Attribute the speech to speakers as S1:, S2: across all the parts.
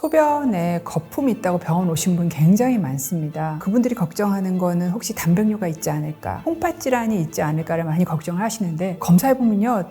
S1: 소변에 거품이 있다고 병원 오신 분 굉장히 많습니다. 그분들이 걱정하는 거는 혹시 단백뇨가 있지 않을까, 콩팥 질환이 있지 않을까를 많이 걱정을 하시는데, 검사해보면요,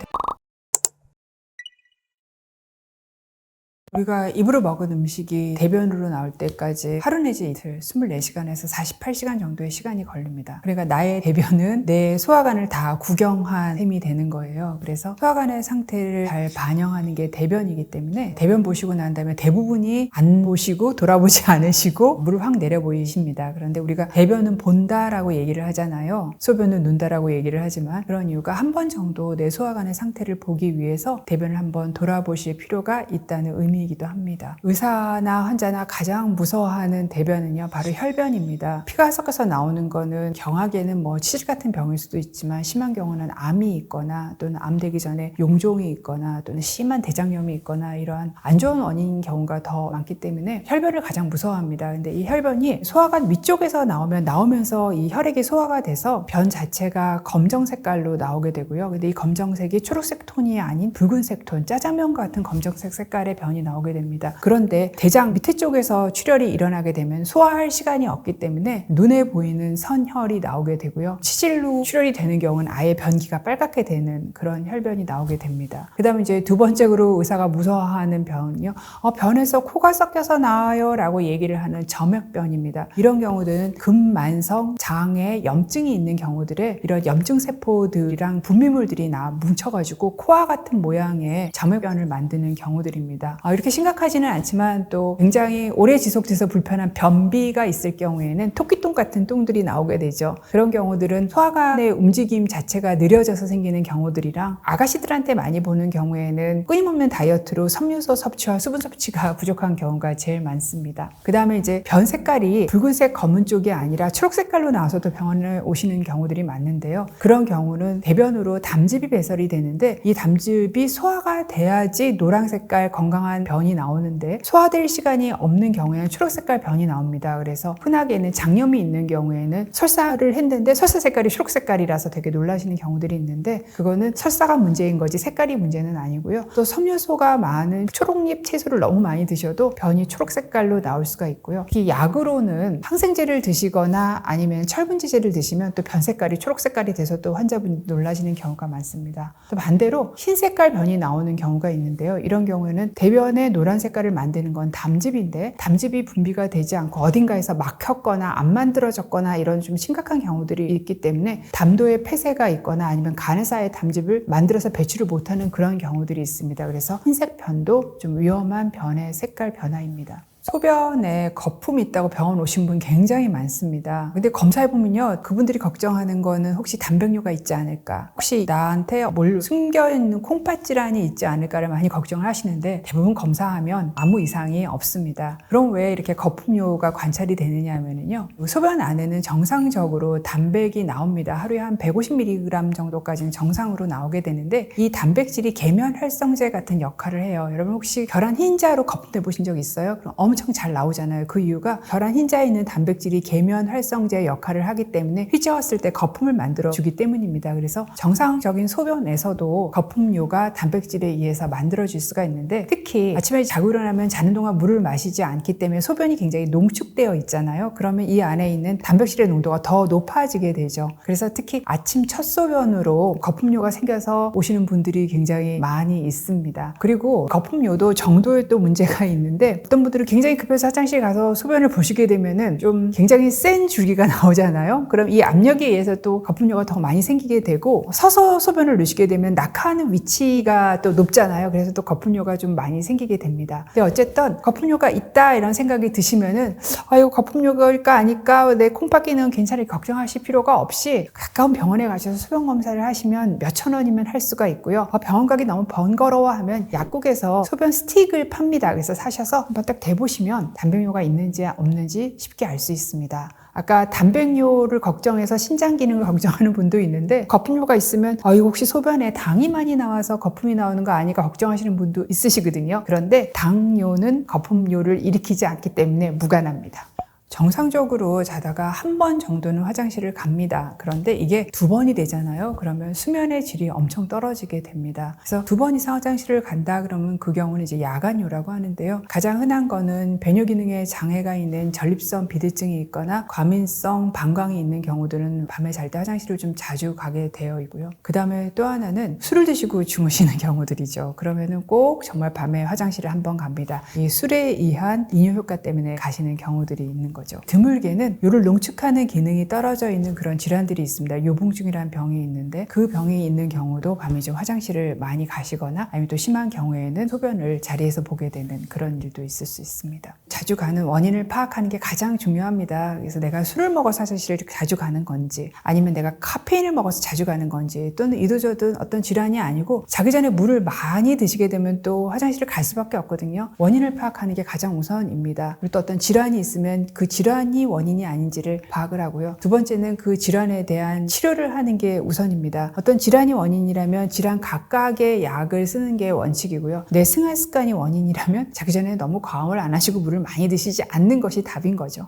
S1: 우리가 입으로 먹은 음식이 대변으로 나올 때까지 하루 내지 이틀, 24시간에서 48시간 정도의 시간이 걸립니다. 그러니까 나의 대변은 내 소화관을 다 구경한 셈이 되는 거예요. 그래서 소화관의 상태를 잘 반영하는 게 대변이기 때문에 대변 보시고 난 다음에 대부분이 안 보시고 돌아보지 않으시고 물을 확 내려 보이십니다. 그런데 우리가 대변은 본다라고 얘기를 하잖아요. 소변은 눈다라고 얘기를 하지만, 그런 이유가 한 번 정도 내 소화관의 상태를 보기 위해서 대변을 한번 돌아보실 필요가 있다는 의미 이기도 합니다. 의사나 환자나 가장 무서워하는 대변은요, 바로 혈변입니다. 피가 섞여서 나오는 거는 경하게는 치질 같은 병일 수도 있지만, 심한 경우는 암이 있거나 또는 암 되기 전에 용종이 있거나 또는 심한 대장염이 있거나 이러한 안 좋은 원인인 경우가 더 많기 때문에 혈변을 가장 무서워합니다. 근데 이 혈변이 소화관 위쪽에서 나오면서 이 혈액이 소화가 돼서 변 자체가 검정 색깔로 나오게 되고요. 근데 이 검정색이 초록색 톤이 아닌 붉은색 톤, 짜장면 같은 검정색 색깔의 변이 나오게 됩니다. 그런데 대장 밑에 쪽에서 출혈이 일어나게 되면 소화할 시간이 없기 때문에 눈에 보이는 선혈이 나오게 되고요. 치질로 출혈이 되는 경우는 아예 변기가 빨갛게 되는 그런 혈변이 나오게 됩니다. 그 다음에 이제 두 번째로 의사가 무서워하는 변은요, 변에서 코가 섞여서 나와요 라고 얘기를 하는 점액변입니다. 이런 경우들은 근만성 장에 염증이 있는 경우들에 이런 염증 세포들이랑 분비물들이 뭉쳐가지고 코와 같은 모양의 점액변을 만드는 경우들입니다. 이렇게 심각하지는 않지만 또 굉장히 오래 지속돼서 불편한 변비가 있을 경우에는 토끼똥 같은 똥들이 나오게 되죠. 그런 경우들은 소화관의 움직임 자체가 느려져서 생기는 경우들이랑, 아가씨들한테 많이 보는 경우에는 끊임없는 다이어트로 섬유소 섭취와 수분 섭취가 부족한 경우가 제일 많습니다. 그 다음에 이제 변 색깔이 붉은색 검은 쪽이 아니라 초록 색깔로 나와서도 병원에 오시는 경우들이 많은데요. 그런 경우는 대변으로 담즙이 배설이 되는데, 이 담즙이 소화가 돼야지 노란 색깔 건강한 변이 나오는데, 소화될 시간이 없는 경우에는 초록색깔 변이 나옵니다. 그래서 흔하게는 장염이 있는 경우에는 설사를 했는데 설사 색깔이 초록색깔이라서 되게 놀라시는 경우들이 있는데, 그거는 설사가 문제인 거지 색깔이 문제는 아니고요. 또 섬유소가 많은 초록잎 채소를 너무 많이 드셔도 변이 초록색깔로 나올 수가 있고요. 특히 약으로는 항생제를 드시거나 아니면 철분지제를 드시면 또 변 색깔이 초록색깔이 돼서 또 환자분이 놀라시는 경우가 많습니다. 또 반대로 흰색깔 변이 나오는 경우가 있는데요. 이런 경우에는 대변에 노란 색깔을 만드는 건 담즙인데, 담즙이 분비가 되지 않고 어딘가에서 막혔거나 안 만들어졌거나 이런 좀 심각한 경우들이 있기 때문에 담도에 폐쇄가 있거나 아니면 간에 쌓여 담즙을 만들어서 배출을 못하는 그런 경우들이 있습니다. 그래서 흰색 변도 좀 위험한 변의 색깔 변화입니다. 소변에 거품이 있다고 병원 오신 분 굉장히 많습니다. 근데 검사해보면요, 그분들이 걱정하는 거는 혹시 단백뇨가 있지 않을까, 혹시 나한테 뭘 숨겨있는 콩팥 질환이 있지 않을까를 많이 걱정을 하시는데, 대부분 검사하면 아무 이상이 없습니다. 그럼 왜 이렇게 거품뇨가 관찰이 되느냐 하면요, 소변 안에는 정상적으로 단백이 나옵니다. 하루에 한 150mg 정도까지는 정상으로 나오게 되는데, 이 단백질이 계면 활성제 같은 역할을 해요. 여러분 혹시 계란 흰자로 거품 내보신 적 있어요? 그럼 엄청 잘 나오잖아요. 그 이유가 계란 흰자에 있는 단백질이 계면 활성제 역할을 하기 때문에 휘저었을 때 거품을 만들어 주기 때문입니다. 그래서 정상적인 소변에서도 거품류가 단백질에 의해서 만들어질 수가 있는데, 특히 아침에 자고 일어나면 자는 동안 물을 마시지 않기 때문에 소변이 굉장히 농축되어 있잖아요. 그러면 이 안에 있는 단백질의 농도가 더 높아지게 되죠. 그래서 특히 아침 첫 소변으로 거품류가 생겨서 오시는 분들이 굉장히 많이 있습니다. 그리고 거품류도 정도에 또 문제가 있는데, 어떤 분들은 굉장히 급해서 화장실 가서 소변을 보시게 되면은 좀 굉장히 센 줄기가 나오잖아요. 그럼 이 압력에 의해서 또 거품료가 더 많이 생기게 되고, 서서 소변을 누시게 되면 낙하하는 위치가 또 높잖아요. 그래서 또 거품료가 좀 많이 생기게 됩니다. 근데 어쨌든 거품료가 있다 이런 생각이 드시면은 이거 거품료일까 아닐까, 내 콩팥 기능 괜찮을지 걱정하실 필요가 없이 가까운 병원에 가셔서 소변 검사를 하시면 몇천 원이면 할 수가 있고요. 병원 가기 너무 번거로워하면 약국에서 소변 스틱을 팝니다. 그래서 사셔서 한번 딱 대보시면 단백뇨가 있는지 없는지 쉽게 알 수 있습니다. 아까 단백뇨를 걱정해서 신장 기능을 걱정하는 분도 있는데, 거품뇨가 있으면 이거 혹시 소변에 당이 많이 나와서 거품이 나오는 거 아닐까 걱정하시는 분도 있으시거든요. 그런데 당뇨는 거품뇨를 일으키지 않기 때문에 무관합니다. 정상적으로 자다가 한 번 정도는 화장실을 갑니다. 그런데 이게 2번이 되잖아요. 그러면 수면의 질이 엄청 떨어지게 됩니다. 그래서 2번 이상 화장실을 간다 그러면 그 경우는 이제 야간요라고 하는데요. 가장 흔한 거는 배뇨 기능에 장애가 있는 전립선 비대증이 있거나 과민성 방광이 있는 경우들은 밤에 잘 때 화장실을 좀 자주 가게 되어 있고요. 그 다음에 또 하나는 술을 드시고 주무시는 경우들이죠. 그러면은 꼭 정말 밤에 화장실을 한번 갑니다. 이 술에 의한 이뇨 효과 때문에 가시는 경우들이 있는 거죠. 드물게는 요를 농축하는 기능이 떨어져 있는 그런 질환들이 있습니다. 요봉증이라는 병이 있는데 그 병이 있는 경우도 밤에 좀 화장실을 많이 가시거나 아니면 또 심한 경우에는 소변을 자리에서 보게 되는 그런 일도 있을 수 있습니다. 자주 가는 원인을 파악하는 게 가장 중요합니다. 그래서 내가 술을 먹어서 화장실을 자주 가는 건지 아니면 내가 카페인을 먹어서 자주 가는 건지 또는 이도저도 어떤 질환이 아니고 자기 전에 물을 많이 드시게 되면 또 화장실을 갈 수밖에 없거든요. 원인을 파악하는 게 가장 우선입니다. 그리고 또 어떤 질환이 있으면 그 질환이 원인이 아닌지를 파악을 하고요. 2번째는 그 질환에 대한 치료를 하는 게 우선입니다. 어떤 질환이 원인이라면 질환 각각의 약을 쓰는 게 원칙이고요. 내 생활 습관이 원인이라면 자기 전에 너무 과음을 안 하시고 물을 많이 드시지 않는 것이 답인 거죠.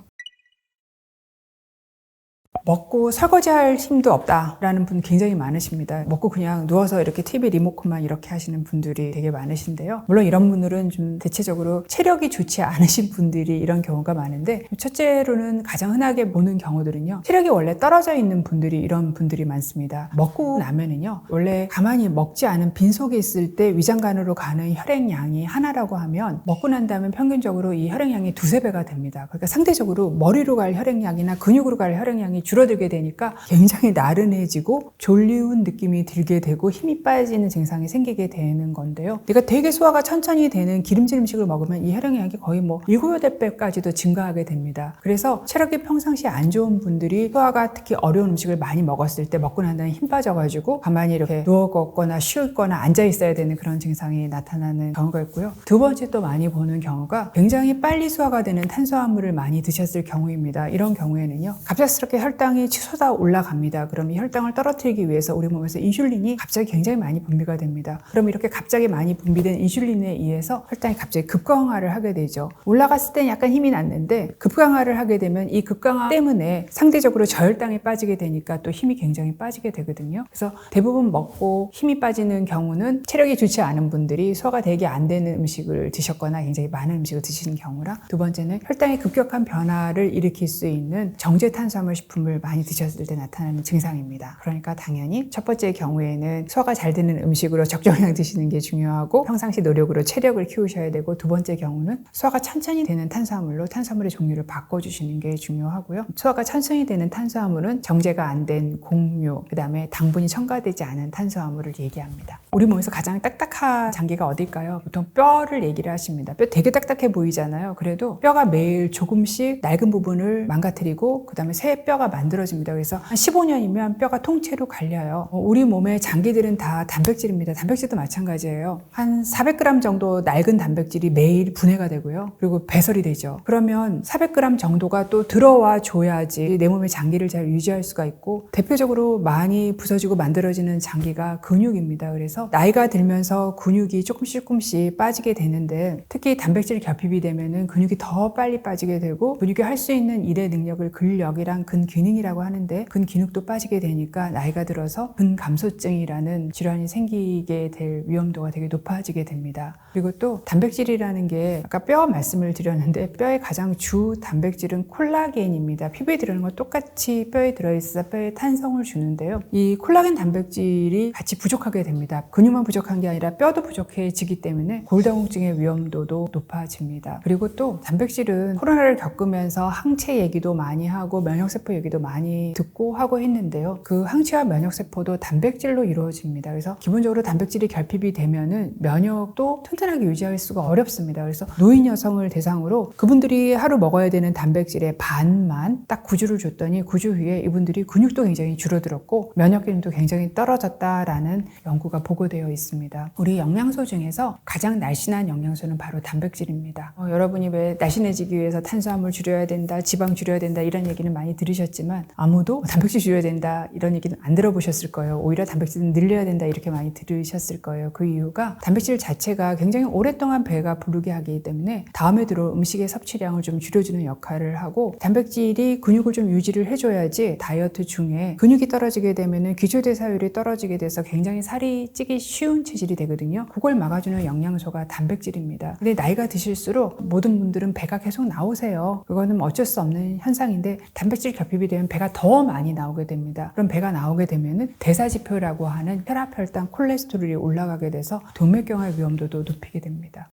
S1: 먹고 설거지할 힘도 없다라는 분 굉장히 많으십니다. 먹고 그냥 누워서 이렇게 TV 리모컨만 이렇게 하시는 분들이 되게 많으신데요. 물론 이런 분들은 좀 대체적으로 체력이 좋지 않으신 분들이 이런 경우가 많은데, 첫째로는 가장 흔하게 보는 경우들은요, 체력이 원래 떨어져 있는 분들이 이런 분들이 많습니다. 먹고 나면은요, 원래 가만히 먹지 않은 빈속에 있을 때 위장관으로 가는 혈액량이 하나라고 하면 먹고 난 다음에 평균적으로 이 혈액량이 2~3배가 됩니다. 그러니까 상대적으로 머리로 갈 혈액량이나 근육으로 갈 혈액량이 줄어들게 되니까 굉장히 나른해지고 졸리운 느낌이 들게 되고 힘이 빠지는 증상이 생기게 되는 건데요. 내가 되게 소화가 천천히 되는 기름진 음식을 먹으면 이 혈액량이 거의 7~8배까지도 증가하게 됩니다. 그래서 체력이 평상시에 안 좋은 분들이 소화가 특히 어려운 음식을 많이 먹었을 때 먹고 난 다음에 힘 빠져가지고 가만히 이렇게 누워 걷거나 쉬거나 앉아 있어야 되는 그런 증상이 나타나는 경우가 있고요. 2번째 또 많이 보는 경우가 굉장히 빨리 소화가 되는 탄수화물을 많이 드셨을 경우입니다. 이런 경우에는요, 갑작스럽게 혈당이 치솟아 올라갑니다. 그럼 이 혈당을 떨어뜨리기 위해서 우리 몸에서 인슐린이 갑자기 굉장히 많이 분비가 됩니다. 그럼 이렇게 갑자기 많이 분비된 인슐린에 의해서 혈당이 갑자기 급강하를 하게 되죠. 올라갔을 땐 약간 힘이 났는데 급강하를 하게 되면 이 급강하 때문에 상대적으로 저혈당이 빠지게 되니까 또 힘이 굉장히 빠지게 되거든요. 그래서 대부분 먹고 힘이 빠지는 경우는 체력이 좋지 않은 분들이 소화가 되게 안 되는 음식을 드셨거나 굉장히 많은 음식을 드시는 경우랑, 2번째는 혈당의 급격한 변화를 일으킬 수 있는 정제 탄수화물 식품을 많이 드셨을 때 나타나는 증상입니다. 그러니까 당연히 첫 번째 경우에는 소화가 잘 되는 음식으로 적정량 드시는 게 중요하고 평상시 노력으로 체력을 키우셔야 되고, 2번째 경우는 소화가 천천히 되는 탄수화물로 탄수화물의 종류를 바꿔주시는 게 중요하고요. 소화가 천천히 되는 탄수화물은 정제가 안 된 곡류, 그 다음에 당분이 첨가되지 않은 탄수화물을 얘기합니다. 우리 몸에서 가장 딱딱한 장기가 어딜까요? 보통 뼈를 얘기를 하십니다. 뼈 되게 딱딱해 보이잖아요. 그래도 뼈가 매일 조금씩 낡은 부분을 망가뜨리고 그 다음에 새 뼈가 만들어집니다. 그래서 한 15년이면 뼈가 통째로 갈려요. 우리 몸의 장기들은 다 단백질입니다. 단백질도 마찬가지예요. 한 400g 정도 낡은 단백질이 매일 분해가 되고요. 그리고 배설이 되죠. 그러면 400g 정도가 또 들어와 줘야지 내 몸의 장기를 잘 유지할 수가 있고, 대표적으로 많이 부서지고 만들어지는 장기가 근육입니다. 그래서 나이가 들면서 근육이 조금씩 빠지게 되는데, 특히 단백질 결핍이 되면은 근육이 더 빨리 빠지게 되고, 근육이 할 수 있는 일의 능력을 근력이랑 근기능이라고 하는데, 근기능도 빠지게 되니까 나이가 들어서 근감소증이라는 질환이 생기게 될 위험도가 되게 높아지게 됩니다. 그리고 또 단백질이라는 게 아까 뼈 말씀을 드렸는데, 뼈의 가장 주 단백질은 콜라겐입니다. 피부에 들어있는 거 똑같이 뼈에 들어있어 뼈에 탄성을 주는데요. 이 콜라겐 단백질이 같이 부족하게 됩니다. 근육만 부족한 게 아니라 뼈도 부족해지기 때문에 골다공증의 위험도도 높아집니다. 그리고 또 단백질은 코로나를 겪으면서 항체 얘기도 많이 하고 면역세포 얘기도 많이 듣고 하고 했는데요. 그 항체와 면역세포도 단백질로 이루어집니다. 그래서 기본적으로 단백질이 결핍이 되면은 면역도 튼튼하게 유지할 수가 어렵습니다. 그래서 노인 여성을 대상으로 그분들이 하루 먹어야 되는 단백질의 반만 딱 9주를 줬더니 9주 후에 이분들이 근육도 굉장히 줄어들었고 면역 기능도 굉장히 떨어졌다라는 연구가 보고되어 있습니다. 우리 영양소 중에서 가장 날씬한 영양소는 바로 단백질입니다. 여러분이 왜 날씬해지기 위해서 탄수화물 줄여야 된다, 지방 줄여야 된다 이런 얘기는 많이 들으셨지만, 얘기하지만 아무도 단백질 줄여야 된다 이런 얘기는 안 들어보셨을 거예요. 오히려 단백질은 늘려야 된다 이렇게 많이 들으셨을 거예요. 그 이유가 단백질 자체가 굉장히 오랫동안 배가 부르게 하기 때문에 다음에 들어올 음식의 섭취량을 좀 줄여주는 역할을 하고, 단백질이 근육을 좀 유지를 해줘야지 다이어트 중에 근육이 떨어지게 되면은 기초대사율이 떨어지게 돼서 굉장히 살이 찌기 쉬운 체질이 되거든요. 그걸 막아주는 영양소가 단백질입니다. 근데 나이가 드실수록 모든 분들은 배가 계속 나오세요. 그거는 어쩔 수 없는 현상인데 단백질 결핍이 되면 배가 더 많이 나오게 됩니다. 그럼 배가 나오게 되면은 대사지표라고 하는 혈압, 혈당, 콜레스테롤이 올라가게 돼서 동맥경화 위험도도 높이게 됩니다.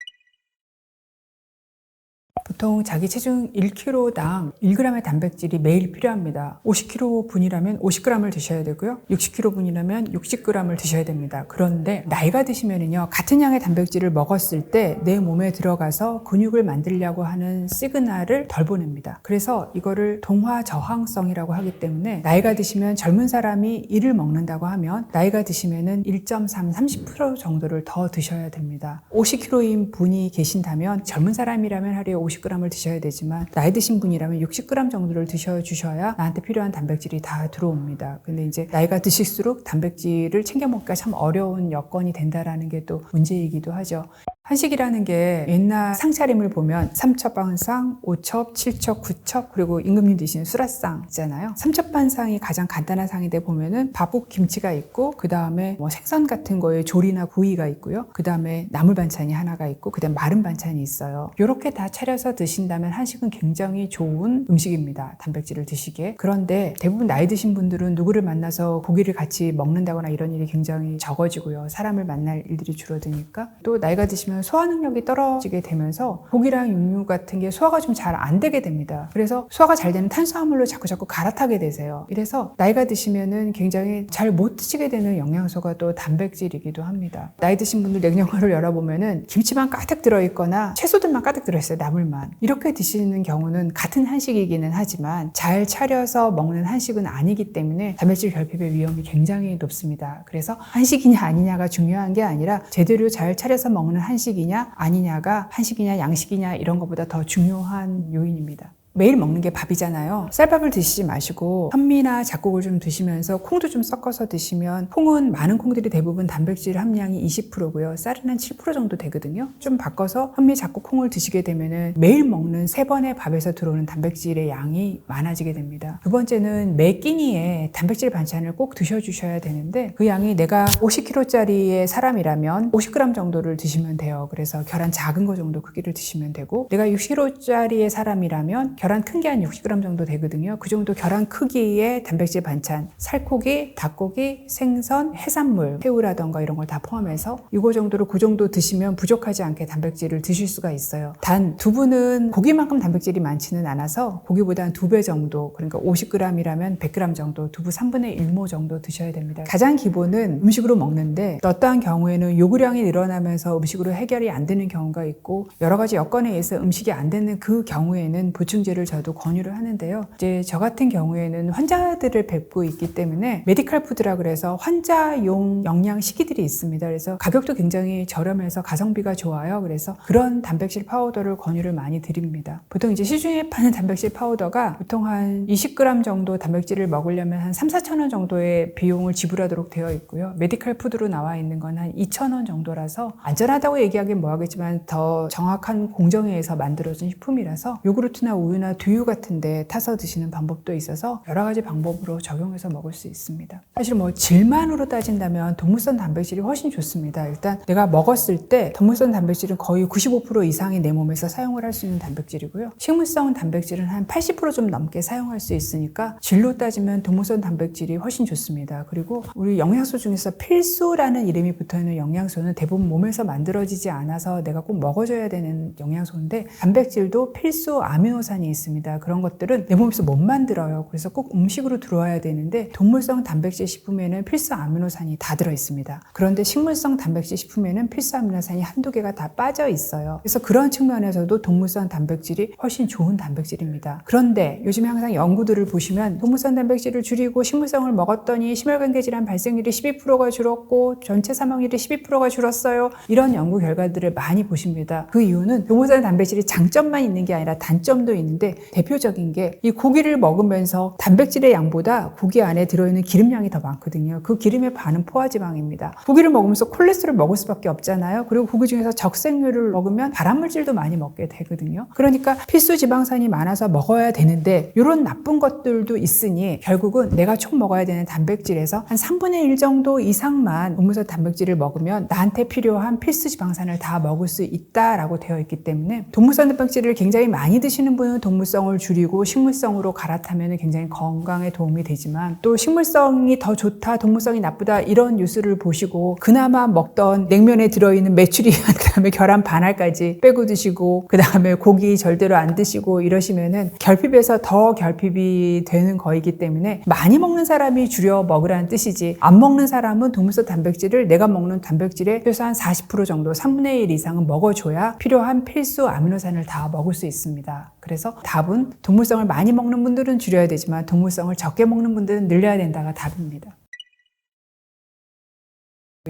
S1: 보통 자기 체중 1kg당 1g의 단백질이 매일 필요합니다. 50kg 분이라면 50g을 드셔야 되고요. 60kg 분이라면 60g을 드셔야 됩니다. 그런데 나이가 드시면은요, 같은 양의 단백질을 먹었을 때 내 몸에 들어가서 근육을 만들려고 하는 시그널을 덜 보냅니다. 그래서 이거를 동화 저항성이라고 하기 때문에 나이가 드시면 젊은 사람이 이를 먹는다고 하면 나이가 드시면은 1.3, 30% 정도를 더 드셔야 됩니다. 50kg인 분이 계신다면 젊은 사람이라면 하루에 50g을 드셔야 되지만 나이 드신 분이라면 60g 정도를 드셔주셔야 나한테 필요한 단백질이 다 들어옵니다. 근데 이제 나이가 드실수록 단백질을 챙겨 먹기가 참 어려운 여건이 된다라는 게 또 문제이기도 하죠. 한식이라는 게 옛날 상차림을 보면 삼첩반상, 오첩, 칠첩, 구첩, 그리고 임금님 드시는 수라상 있잖아요. 삼첩반상이 가장 간단한 상인데 보면은 밥국 김치가 있고, 그 다음에 뭐 생선 같은 거에 조리나 구이가 있고요. 그 다음에 나물 반찬이 하나가 있고, 그 다음에 마른 반찬이 있어요. 이렇게 다 차려서 드신다면 한식은 굉장히 좋은 음식입니다. 단백질을 드시기에. 그런데 대부분 나이 드신 분들은 누구를 만나서 고기를 같이 먹는다거나 이런 일이 굉장히 적어지고요. 사람을 만날 일들이 줄어드니까. 또 나이가 드시면 소화 능력이 떨어지게 되면서 고기랑 육류 같은 게 소화가 좀 잘 안 되게 됩니다. 그래서 소화가 잘 되는 탄수화물로 자꾸 갈아타게 되세요. 이래서 나이가 드시면은 굉장히 잘 못 드시게 되는 영양소가 또 단백질이기도 합니다. 나이 드신 분들 냉장고를 열어보면은 김치만 가득 들어있거나 채소들만 가득 들어있어요. 나물만. 이렇게 드시는 경우는 같은 한식이기는 하지만 잘 차려서 먹는 한식은 아니기 때문에 단백질 결핍의 위험이 굉장히 높습니다. 그래서 한식이냐 아니냐가 중요한 게 아니라 제대로 잘 차려서 먹는 한식이냐 아니냐가 한식이냐 양식이냐 이런 것보다 더 중요한 요인입니다. 매일 먹는 게 밥이잖아요. 쌀밥을 드시지 마시고 현미나 잡곡을 좀 드시면서 콩도 좀 섞어서 드시면, 콩은 많은 콩들이 대부분 단백질 함량이 20%고요. 쌀은 한 7% 정도 되거든요. 좀 바꿔서 현미, 잡곡, 콩을 드시게 되면은 매일 먹는 3번의 밥에서 들어오는 단백질의 양이 많아지게 됩니다. 두 번째는 매 끼니에 단백질 반찬을 꼭 드셔주셔야 되는데, 그 양이 내가 50kg짜리의 사람이라면 50g 정도를 드시면 돼요. 그래서 계란 작은 거 정도 크기를 드시면 되고, 내가 60kg짜리의 사람이라면 계란 큰 게 한 60g 정도 되거든요. 그 정도 계란 크기의 단백질 반찬, 살코기, 닭고기, 생선, 해산물, 새우라던가 이런 걸 다 포함해서 이거 정도로 그 정도 드시면 부족하지 않게 단백질을 드실 수가 있어요. 단 두부는 고기만큼 단백질이 많지는 않아서 고기보다 한 2배 정도, 그러니까 50g이라면 100g 정도, 두부 3분의 1모 정도 드셔야 됩니다. 가장 기본은 음식으로 먹는데 어떠한 경우에는 요구량이 늘어나면서 음식으로 해결이 안 되는 경우가 있고, 여러 가지 여건에 의해서 음식이 안 되는 그 경우에는 보충제를 저도 권유를 하는데요. 이제 저 같은 경우에는 환자들을 뵙고 있기 때문에 메디컬 푸드라 그래서 환자용 영양식이들이 있습니다. 그래서 가격도 굉장히 저렴해서 가성비가 좋아요. 그래서 그런 단백질 파우더를 권유를 많이 드립니다. 보통 이제 시중에 파는 단백질 파우더가 보통 한 20g 정도 단백질을 먹으려면 한 3,4천 원 정도의 비용을 지불하도록 되어 있고요. 메디컬 푸드로 나와 있는 건 한 2,000원 정도라서 안전하다고 얘기하기는 뭐하겠지만 더 정확한 공정에 의해서 만들어진 식품이라서 요구르트나 우유나 두유 같은 데 타서 드시는 방법도 있어서 여러 가지 방법으로 적용해서 먹을 수 있습니다. 사실 뭐 질만으로 따진다면 동물성 단백질이 훨씬 좋습니다. 일단 내가 먹었을 때 동물성 단백질은 거의 95% 이상이 내 몸에서 사용을 할 수 있는 단백질이고요. 식물성 단백질은 한 80% 좀 넘게 사용할 수 있으니까 질로 따지면 동물성 단백질이 훨씬 좋습니다. 그리고 우리 영양소 중에서 필수라는 이름이 붙어있는 영양소는 대부분 몸에서 만들어지지 않아서 내가 꼭 먹어줘야 되는 영양소인데, 단백질도 필수 아미노산이 있습니다. 그런 것들은 내 몸에서 못 만들어요. 그래서 꼭 음식으로 들어와야 되는데 동물성 단백질 식품에는 필수 아미노산이 다 들어있습니다. 그런데 식물성 단백질 식품에는 필수 아미노산이 한두 개가 다 빠져 있어요. 그래서 그런 측면에서도 동물성 단백질이 훨씬 좋은 단백질입니다. 그런데 요즘에 항상 연구들을 보시면 동물성 단백질을 줄이고 식물성을 먹었더니 심혈관계 질환 발생률이 12%가 줄었고 전체 사망률이 12%가 줄었어요. 이런 연구 결과들을 많이 보십니다. 그 이유는 동물성 단백질이 장점만 있는 게 아니라 단점도 있는데, 있는데 대표적인 게 이 고기를 먹으면서 단백질의 양보다 고기 안에 들어있는 기름량이 더 많거든요. 그 기름의 반은 포화지방입니다. 고기를 먹으면서 콜레스테롤을 먹을 수밖에 없잖아요. 그리고 고기 중에서 적색류를 먹으면 발암물질도 많이 먹게 되거든요. 그러니까 필수 지방산이 많아서 먹어야 되는데 이런 나쁜 것들도 있으니 결국은 내가 총 먹어야 되는 단백질에서 한 3분의 1 정도 이상만 동물성 단백질을 먹으면 나한테 필요한 필수 지방산을 다 먹을 수 있다라고 되어 있기 때문에 동물성 단백질을 굉장히 많이 드시는 분은 동물성을 줄이고 식물성으로 갈아타면 굉장히 건강에 도움이 되지만 또 식물성이 더 좋다, 동물성이 나쁘다 이런 뉴스를 보시고 그나마 먹던 냉면에 들어있는 메추리알 그다음에 계란 반알까지 빼고 드시고 그다음에 고기 절대로 안 드시고 이러시면은 결핍에서 더 결핍이 되는 거이기 때문에 많이 먹는 사람이 줄여 먹으라는 뜻이지 안 먹는 사람은 동물성 단백질을 내가 먹는 단백질의 최소한 40% 정도 3분의 1 이상은 먹어줘야 필요한 필수 아미노산을 다 먹을 수 있습니다. 그래서 답은 동물성을 많이 먹는 분들은 줄여야 되지만 동물성을 적게 먹는 분들은 늘려야 된다가 답입니다.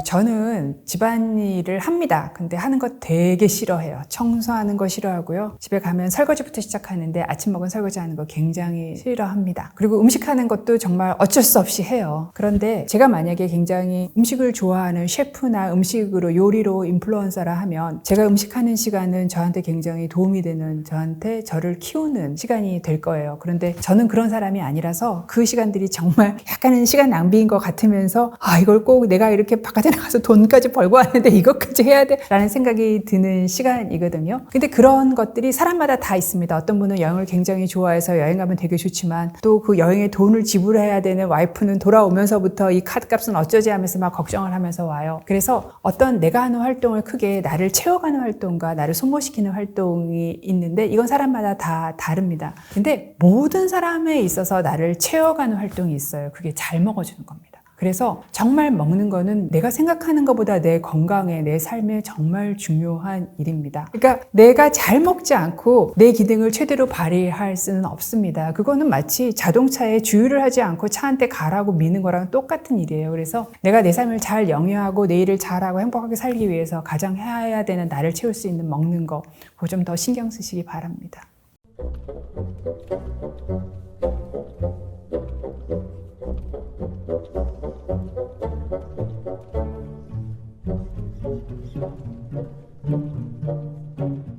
S1: 저는 집안일을 합니다. 근데 하는 거 되게 싫어해요. 청소하는 거 싫어하고요. 집에 가면 설거지부터 시작하는데 아침 먹은 설거지 하는 거 굉장히 싫어합니다. 그리고 음식하는 것도 정말 어쩔 수 없이 해요. 그런데 제가 만약에 굉장히 음식을 좋아하는 셰프나 음식으로 요리로 인플루언서라 하면 제가 음식하는 시간은 저한테 굉장히 도움이 되는 저한테 저를 키우는 시간이 될 거예요. 그런데 저는 그런 사람이 아니라서 그 시간들이 정말 약간은 시간 낭비인 것 같으면서 이걸 꼭 내가 이렇게 바깥에 나가서 돈까지 벌고 하는데 이것까지 해야 돼? 라는 생각이 드는 시간이거든요. 근데 그런 것들이 사람마다 다 있습니다. 어떤 분은 여행을 굉장히 좋아해서 여행 가면 되게 좋지만 또 그 여행에 돈을 지불해야 되는 와이프는 돌아오면서부터 이 카드값은 어쩌지 하면서 막 걱정을 하면서 와요. 그래서 어떤 내가 하는 활동을 크게 나를 채워가는 활동과 나를 소모시키는 활동이 있는데 이건 사람마다 다 다릅니다. 근데 모든 사람에 있어서 나를 채워가는 활동이 있어요. 그게 잘 먹어주는 겁니다. 그래서 정말 먹는 거는 내가 생각하는 것보다 내 건강에, 내 삶에 정말 중요한 일입니다. 그러니까 내가 잘 먹지 않고 내 기능을 최대로 발휘할 수는 없습니다. 그거는 마치 자동차에 주유를 하지 않고 차 한 대 가라고 미는 거랑 똑같은 일이에요. 그래서 내가 내 삶을 잘 영위하고 내 일을 잘하고 행복하게 살기 위해서 가장 해야 되는 나를 채울 수 있는 먹는 거, 그거 좀 더 신경 쓰시기 바랍니다. Thank you.